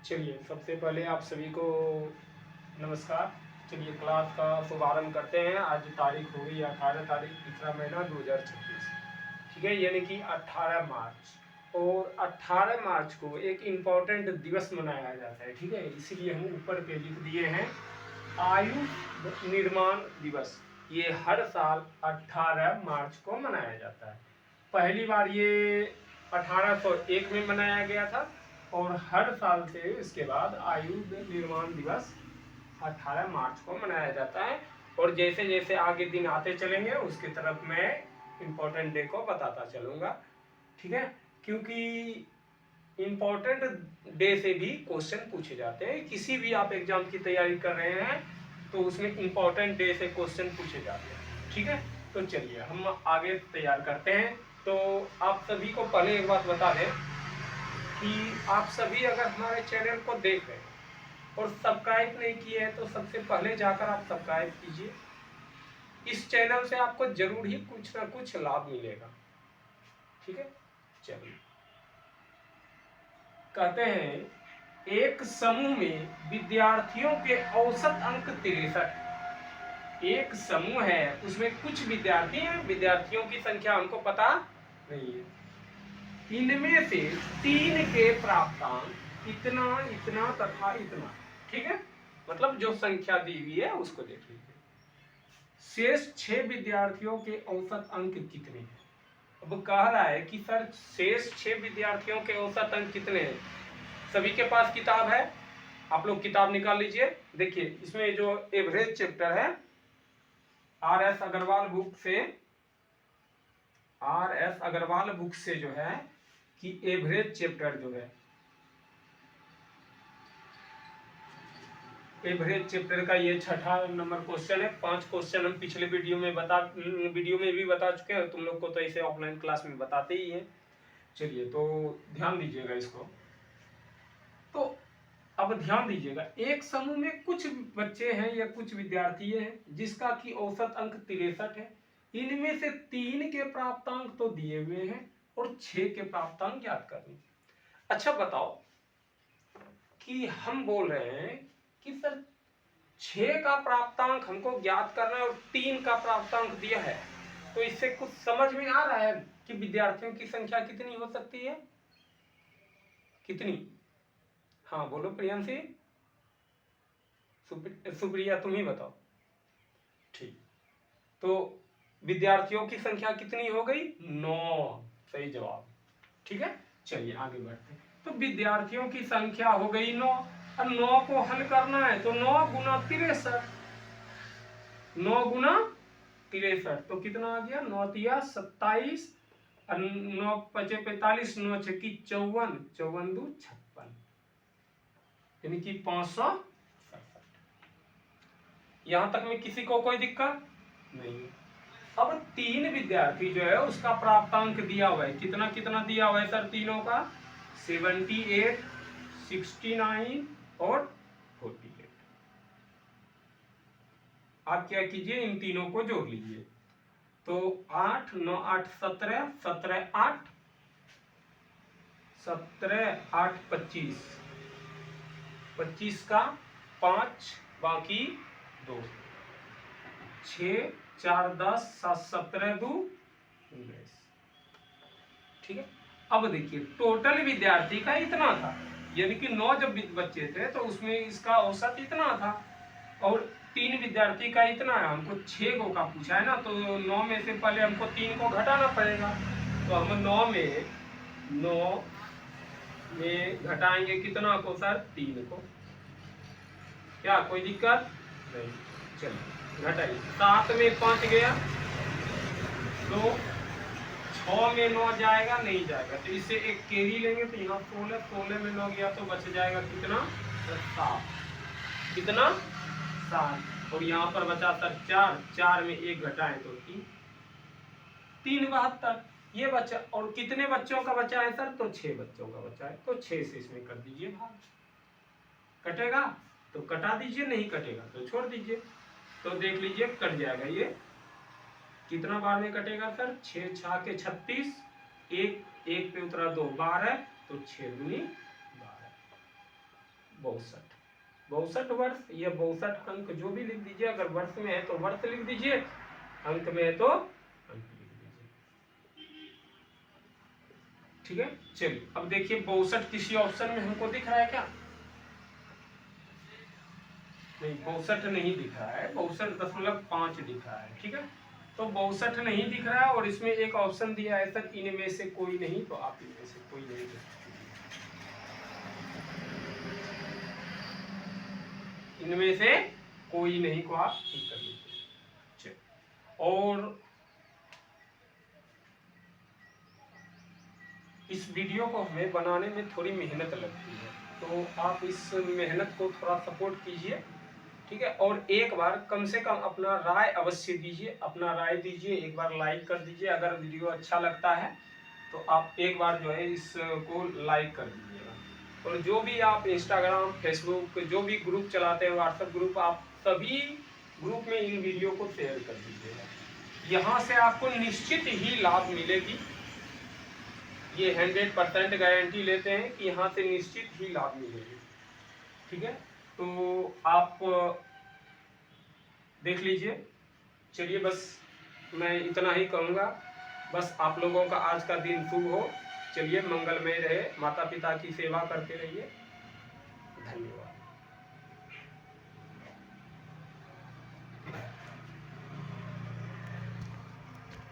चलिए सबसे पहले आप सभी को नमस्कार। चलिए क्लास का शुभारंभ करते हैं। आज तारीख हो गई 18 तारीख, तीसरा महीना 2026। ठीक है, यानी कि 18 मार्च। और 18 मार्च को एक इम्पोर्टेंट दिवस मनाया जाता है। ठीक है, इसीलिए हम ऊपर पे लिख दिए हैं आयु निर्माण दिवस। ये हर साल 18 मार्च को मनाया जाता है। पहली बार ये 1801 में मनाया गया था और हर साल से इसके बाद आयु निर्माण दिवस 18 मार्च को मनाया जाता है। और जैसे जैसे आगे दिन आते चलेंगे उसकी तरफ मैं इम्पोर्टेंट डे को बताता चलूँगा। ठीक है, क्योंकि इम्पोर्टेंट डे से भी क्वेश्चन पूछे जाते हैं। किसी भी आप एग्जाम की तैयारी कर रहे हैं तो उसमें इम्पोर्टेंट डे से क्वेश्चन पूछे जाते हैं। ठीक है, तो चलिए हम आगे तैयार करते हैं। तो आप सभी को पहले एक बात बता दें कि आप सभी अगर हमारे चैनल को देख रहे हैं और सब्सक्राइब नहीं किए हैं तो सबसे पहले जाकर आप सब्सक्राइब कीजिए। इस चैनल से आपको जरूर ही कुछ ना कुछ लाभ मिलेगा। ठीक है, चलिए कहते हैं एक समूह में विद्यार्थियों के औसत अंक 63। एक समूह है, उसमें कुछ विद्यार्थी हैं, विद्यार्थियों की संख्या हमको पता नहीं है। इनमें से 3 के प्राप्तांक इतना इतना तथा इतना। ठीक है, मतलब जो संख्या दी हुई है उसको देख लीजिए। शेष 6 विद्यार्थियों के औसत अंक कितने हैं? अब कह रहा है कि सर शेष 6 विद्यार्थियों के औसत अंक कितने हैं। सभी के पास किताब है, आप लोग किताब निकाल लीजिए। देखिए इसमें जो एवरेज चैप्टर है आर.एस. अग्रवाल बुक से जो है कि एवरेज चैप्टर जो है, एवरेज चैप्टर का ये 6ठा नंबर क्वेश्चन है। 5 क्वेश्चन हम पिछले वीडियो में भी बता चुके हैं। तुम लोग को तो ऐसे ऑफलाइन क्लास में बताते ही हैं। चलिए तो ध्यान दीजिएगा इसको। तो अब ध्यान दीजिएगा, एक समूह में कुछ बच्चे हैं या कुछ विद्यार्थी हैं जिसका कि औसत अंक 63 है। इनमें से 3 के प्राप्तांक तो दिए हुए हैं और 6 के प्राप्तांक ज्ञात करने। अच्छा बताओ कि हम बोल रहे हैं कि सर 6 का प्राप्तांक हमको ज्ञात करना है और 3 का प्राप्तांक दिया है, तो इससे कुछ समझ में आ रहा है कि विद्यार्थियों की संख्या कितनी हो सकती है? कितनी? हाँ बोलो प्रियांशी, सुप्रिया तुम ही बताओ। ठीक, तो विद्यार्थियों की संख्या कितनी हो गई? 9, सही जवाब। ठीक है, चलिए आगे बढ़ते हैं। तो विद्यार्थियों की संख्या हो गई 9 और 9 को हल करना है तो 9 गुना 63। 9 गुना 63 तो कितना आ गया? 9 तिया 27 और 9 पचे 45, 9 छक्की 54, 54 दू 56, यानी कि 567। यहां तक में किसी को कोई दिक्कत नहीं है। अब 3 विद्यार्थी जो है उसका प्राप्तांक दिया हुआ है। कितना कितना दिया हुआ है सर तीनों का? 78, 69 और 48। आप क्या कीजिए, इन तीनों को जोड़ लीजिए। तो 8 9 8 17, 17 8, 17 8 25, 25 का 5 बाकी 2, 6 4 10 7 17 2 19। ठीक है, अब देखिए टोटल विद्यार्थी का इतना था, यानी कि 9 जब बच्चे थे तो उसमें इसका औसत इतना था और 3 विद्यार्थी का इतना है। हमको 6 को का पूछा है ना, तो 9 में से पहले हमको 3 को घटाना पड़ेगा। तो हम 9 में घटाएंगे कितना को सर? 3 को। क्या कोई दिक्कत नहीं? चलिए घटाइए। 7 में 5 गया, 2, 6 में 9 जाएगा नहीं जाएगा, तो इससे एक केरी लेंगे तो यहाँ 16, 16 में 9 गया तो बच जाएगा कितना? 7। कितना? 7। और यहाँ पर बचा सर 4, 4 में 1 घटाएं तो 3, 3 72 ये बचा। और कितने बच्चों का बचा है सर? तो 6 बच्चों का बचा है, तो 6 से इसमें कर दीजिए भाग। कटेगा तो कटा दीजिए, नहीं कटेगा तो छोड़ दीजिए। तो देख लीजिए कट जाएगा। ये कितना बार में कटेगा सर? 6 6 के 36, 1 1 पे उतरा 2 12, तो 6 दूनी 12। 62 62 वर्ष या 62 अंक जो भी लिख दीजिए, अगर वर्ष में है तो वर्ष लिख दीजिए, अंक में है तो अंक लिख दीजिए। ठीक है, चलिए अब देखिए 62 किसी ऑप्शन में हमको दिख रहा है क्या? नहीं, 62 नहीं दिख रहा है, 62.5 दिख रहा है। ठीक है, तो 62 नहीं दिख रहा है और इसमें एक ऑप्शन दिया है सर इनमें से कोई नहीं, तो आप इनमें से कोई नहीं देख सकते, इनमें से कोई नहीं को आप ठीक कर लीजिए। और इस वीडियो को हमें बनाने में थोड़ी मेहनत लगती है, तो आप इस मेहनत को थोड़ा सपोर्ट कीजिए। ठीक है, और एक बार कम से कम अपना राय अवश्य दीजिए, अपना राय दीजिए, एक बार लाइक कर दीजिए। अगर वीडियो अच्छा लगता है तो आप एक बार जो है इसको लाइक कर दीजिएगा। और जो भी आप इंस्टाग्राम, फेसबुक, जो भी ग्रुप चलाते हैं, व्हाट्सएप ग्रुप, आप सभी ग्रुप में इन वीडियो को शेयर कर दीजिएगा। यहाँ से आपको निश्चित ही लाभ मिलेगी, ये 100% गारंटी लेते हैं कि यहाँ से निश्चित ही लाभ मिलेगी। ठीक है, तो आप देख लीजिए। चलिए बस मैं इतना ही कहूँगा, बस आप लोगों का आज का दिन शुभ हो। चलिए मंगलमय रहे, माता पिता की सेवा करते रहिए। धन्यवाद।